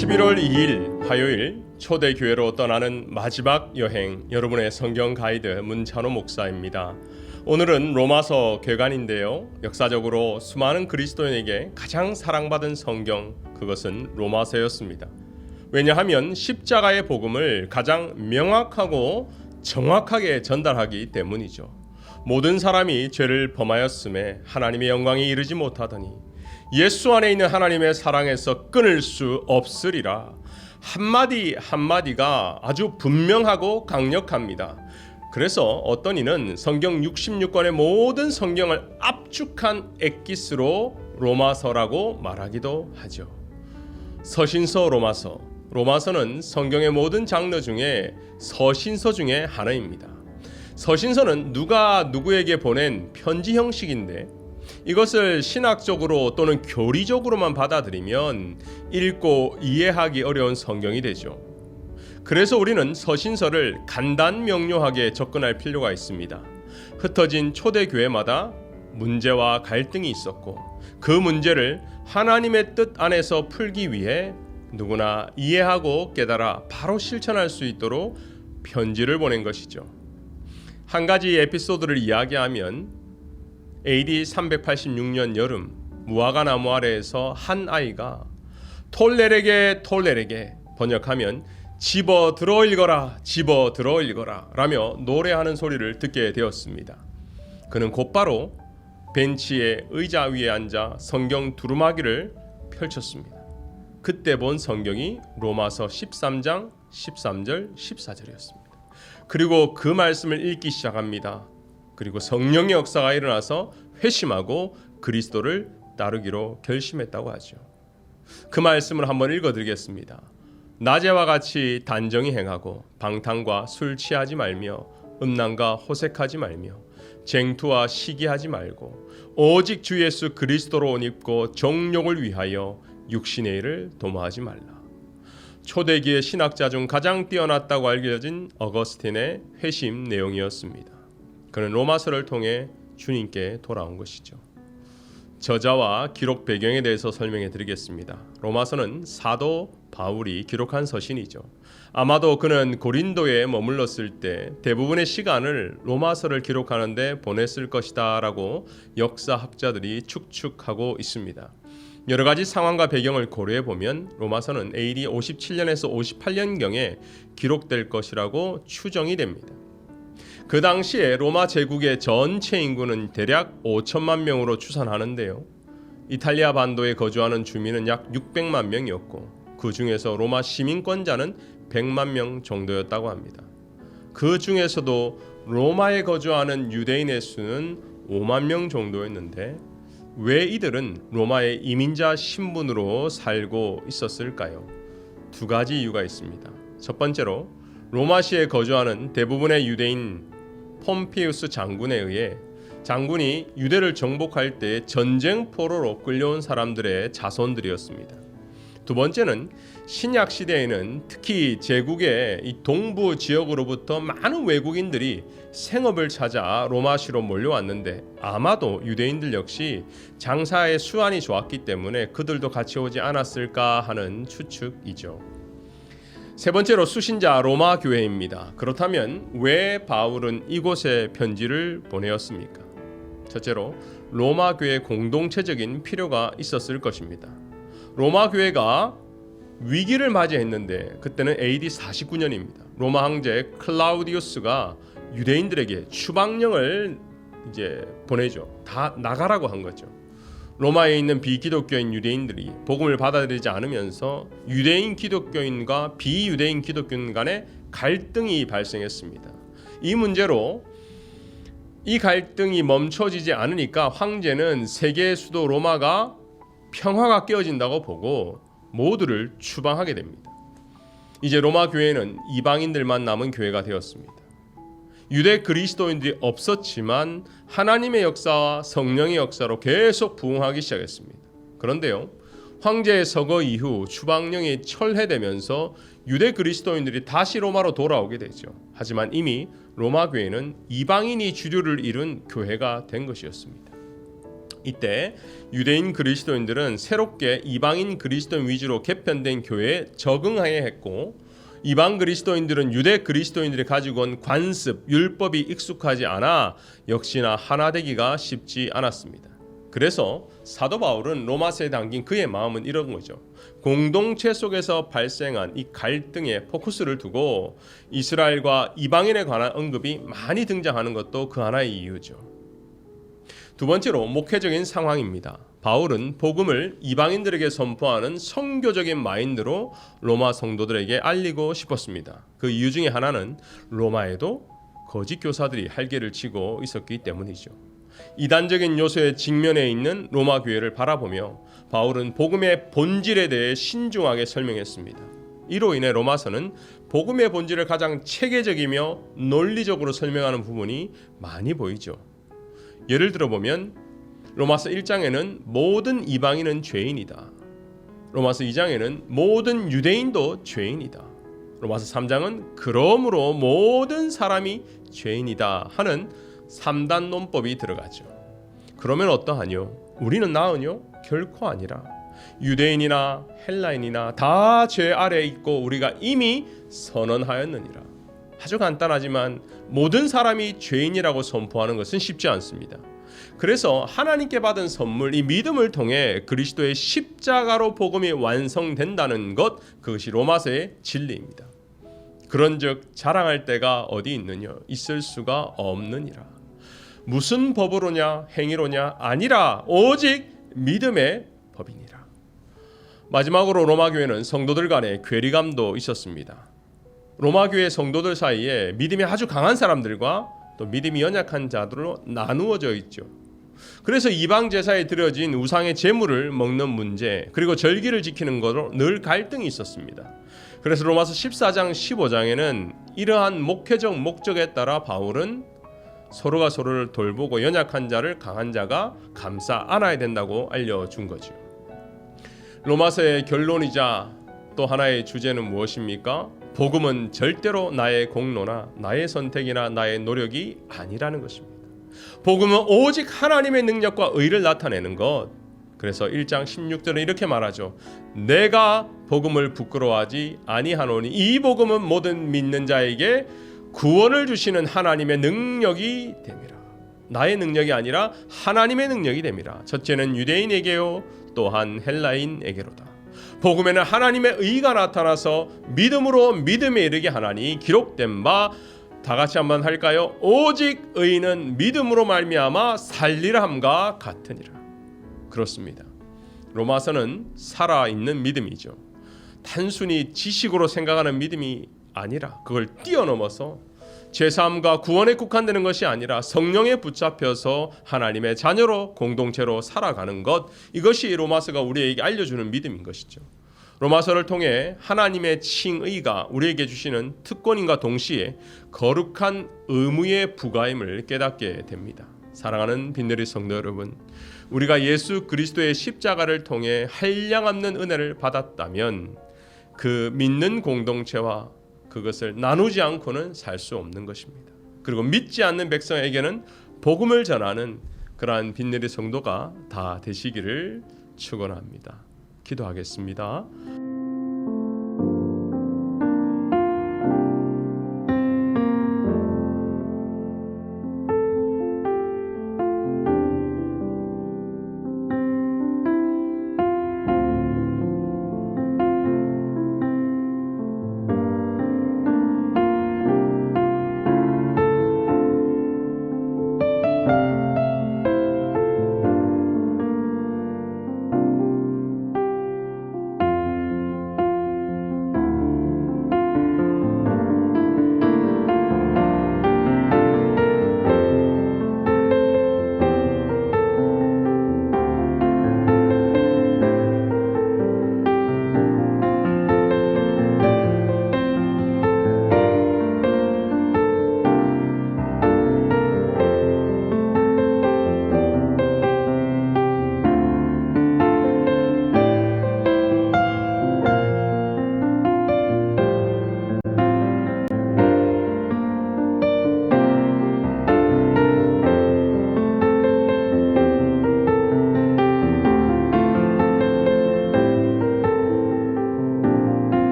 11월 2일 화요일 초대교회로 떠나는 마지막 여행, 여러분의 성경 가이드 문찬호 목사입니다. 오늘은 로마서 궤관인데요. 역사적으로 수많은 그리스도인에게 가장 사랑받은 성경, 그것은 로마서였습니다. 왜냐하면 십자가의 복음을 가장 명확하고 정확하게 전달하기 때문이죠. 모든 사람이 죄를 범하였음에 하나님의 영광에 이르지 못하더니 예수 안에 있는 하나님의 사랑에서 끊을 수 없으리라. 한마디 한마디가 아주 분명하고 강력합니다. 그래서 어떤 이는 성경 66권의 모든 성경을 압축한 엑기스로 로마서라고 말하기도 하죠. 서신서 로마서. 로마서는 성경의 모든 장르 중에 서신서 중에 하나입니다. 서신서는 누가 누구에게 보낸 편지 형식인데 이것을 신학적으로 또는 교리적으로만 받아들이면 읽고 이해하기 어려운 성경이 되죠. 그래서 우리는 서신서를 간단 명료하게 접근할 필요가 있습니다. 흩어진 초대교회마다 문제와 갈등이 있었고 그 문제를 하나님의 뜻 안에서 풀기 위해 누구나 이해하고 깨달아 바로 실천할 수 있도록 편지를 보낸 것이죠. 한 가지 에피소드를 이야기하면 AD 386년 여름 무화과 나무 아래에서 한 아이가 톨레레게 번역하면 집어 들어 읽어라 집어 들어 읽어라 라며 노래하는 소리를 듣게 되었습니다. 그는 곧바로 벤치에 의자 위에 앉아 성경 두루마기를 펼쳤습니다. 그때 본 성경이 로마서 13장 13절 14절이었습니다. 그리고 그 말씀을 읽기 시작합니다. 그리고 성령의 역사가 일어나서 회심하고 그리스도를 따르기로 결심했다고 하죠. 그 말씀을 한번 읽어드리겠습니다. 낮에와 같이 단정히 행하고 방탕과 술 취하지 말며 음란과 호색하지 말며 쟁투와 시기하지 말고 오직 주 예수 그리스도로 옷 입고 정욕을 위하여 육신의 일을 도모하지 말라. 초대기의 신학자 중 가장 뛰어났다고 알려진 어거스틴의 회심 내용이었습니다. 그는 로마서를 통해 주님께 돌아온 것이죠. 저자와 기록 배경에 대해서 설명해 드리겠습니다. 로마서는 사도 바울이 기록한 서신이죠. 아마도 그는 고린도에 머물렀을 때 대부분의 시간을 로마서를 기록하는 데 보냈을 것이다 라고 역사학자들이 추측하고 있습니다. 여러 가지 상황과 배경을 고려해 보면 로마서는 AD 57년에서 58년경에 기록될 것이라고 추정이 됩니다. 그 당시에 로마 제국의 전체 인구는 대략 5천만 명으로 추산하는데요. 이탈리아 반도에 거주하는 주민은 약 600만 명이었고 그 중에서 로마 시민권자는 100만 명 정도였다고 합니다. 그 중에서도 로마에 거주하는 유대인의 수는 5만 명 정도였는데 왜 이들은 로마의 이민자 신분으로 살고 있었을까요? 두 가지 이유가 있습니다. 첫 번째로 로마시에 거주하는 대부분의 유대인 폼피우스 장군에 의해 장군이 유대를 정복할 때 전쟁 포로로 끌려온 사람들의 자손들이었습니다. 두 번째는 신약 시대에는 특히 제국의 이 동부 지역으로부터 많은 외국인들이 생업을 찾아 로마시로 몰려왔는데 아마도 유대인들 역시 장사의 수완이 좋았기 때문에 그들도 같이 오지 않았을까 하는 추측이죠. 세 번째로 수신자 로마 교회입니다. 그렇다면 왜 바울은 이곳에 편지를 보내었습니까? 첫째로 로마 교회 공동체적인 필요가 있었을 것입니다. 로마 교회가 위기를 맞이했는데 그때는 AD 49년입니다. 로마 황제 클라우디우스가 유대인들에게 추방령을 보내죠. 다 나가라고 한 거죠. 로마에 있는 비기독교인 유대인들이 복음을 받아들이지 않으면서 유대인 기독교인과 비유대인 기독교인 간의 갈등이 발생했습니다. 이 문제로 이 갈등이 멈춰지지 않으니까 황제는 세계의 수도 로마가 평화가 깨어진다고 보고 모두를 추방하게 됩니다. 이제 로마 교회는 이방인들만 남은 교회가 되었습니다. 유대 그리스도인들이 없었지만 하나님의 역사와 성령의 역사로 계속 부흥하기 시작했습니다. 그런데요, 황제의 서거 이후 추방령이 철회되면서 유대 그리스도인들이 다시 로마로 돌아오게 되죠. 하지만 이미 로마 교회는 이방인이 주류를 이룬 교회가 된 것이었습니다. 이때 유대인 그리스도인들은 새롭게 이방인 그리스도인 위주로 개편된 교회에 적응해야 했고, 이방 그리스도인들은 유대 그리스도인들이 가지고 온 관습, 율법이 익숙하지 않아 역시나 하나 되기가 쉽지 않았습니다. 그래서 사도 바울은 로마서에 담긴 그의 마음은 이런 거죠. 공동체 속에서 발생한 이 갈등에 포커스를 두고 이스라엘과 이방인에 관한 언급이 많이 등장하는 것도 그 하나의 이유죠. 두 번째로 목회적인 상황입니다. 바울은 복음을 이방인들에게 선포하는 선교적인 마인드로 로마 성도들에게 알리고 싶었습니다. 그 이유 중에 하나는 로마에도 거짓 교사들이 활개를 치고 있었기 때문이죠. 이단적인 요소에 직면해 있는 로마 교회를 바라보며 바울은 복음의 본질에 대해 신중하게 설명했습니다. 이로 인해 로마서는 복음의 본질을 가장 체계적이며 논리적으로 설명하는 부분이 많이 보이죠. 예를 들어보면 로마서 1장에는 모든 이방인은 죄인이다. 로마서 2장에는 모든 유대인도 죄인이다. 로마서 3장은 그러므로 모든 사람이 죄인이다 하는 3단 논법이 들어가죠. 그러면 어떠하뇨? 우리는 나으뇨? 결코 아니라 유대인이나 헬라인이나 다 죄 아래에 있고 우리가 이미 선언하였느니라. 아주 간단하지만 모든 사람이 죄인이라고 선포하는 것은 쉽지 않습니다. 그래서 하나님께 받은 선물, 이 믿음을 통해 그리스도의 십자가로 복음이 완성된다는 것, 그것이 로마서의 진리입니다. 그런즉 자랑할 때가 어디 있느냐? 있을 수가 없느니라. 무슨 법으로냐? 행위로냐? 아니라 오직 믿음의 법이니라. 마지막으로 로마 교회는 성도들 간에 괴리감도 있었습니다. 로마 교회 성도들 사이에 믿음이 아주 강한 사람들과 또 믿음이 연약한 자들로 나누어져 있죠. 그래서 이방 제사에 드려진 우상의 제물을 먹는 문제, 그리고 절기를 지키는 것으로 늘 갈등이 있었습니다. 그래서 로마서 14장 15장에는 이러한 목회적 목적에 따라 바울은 서로가 서로를 돌보고 연약한 자를 강한 자가 감싸 안아야 된다고 알려준 거죠. 로마서의 결론이자 또 하나의 주제는 무엇입니까? 복음은 절대로 나의 공로나 나의 선택이나 나의 노력이 아니라는 것입니다. 복음은 오직 하나님의 능력과 의를 나타내는 것. 그래서 1장 16절은 이렇게 말하죠. 내가 복음을 부끄러워하지 아니하노니 이 복음은 모든 믿는 자에게 구원을 주시는 하나님의 능력이 됨이라. 나의 능력이 아니라 하나님의 능력이 됨이라. 첫째는 유대인에게요 또한 헬라인에게로다. 복음에는 하나님의 의가 나타나서 믿음으로 믿음에 이르게 하나니 기록된 바, 다 같이 한번 할까요? 오직 의인은 믿음으로 말미암아 살리라 함과 같으니라. 그렇습니다. 로마서는 살아있는 믿음이죠. 단순히 지식으로 생각하는 믿음이 아니라 그걸 뛰어넘어서 죄사함과 구원에 국한되는 것이 아니라 성령에 붙잡혀서 하나님의 자녀로 공동체로 살아가는 것, 이것이 로마서가 우리에게 알려주는 믿음인 것이죠. 로마서를 통해 하나님의 칭의가 우리에게 주시는 특권인과 동시에 거룩한 의무의 부가임을 깨닫게 됩니다. 사랑하는 빈내리 성도 여러분, 우리가 예수 그리스도의 십자가를 통해 한량없는 은혜를 받았다면 그 믿는 공동체와 그것을 나누지 않고는 살 수 없는 것입니다. 그리고 믿지 않는 백성에게는 복음을 전하는 그러한 빈내리 성도가 다 되시기를 축원합니다. 기도하겠습니다.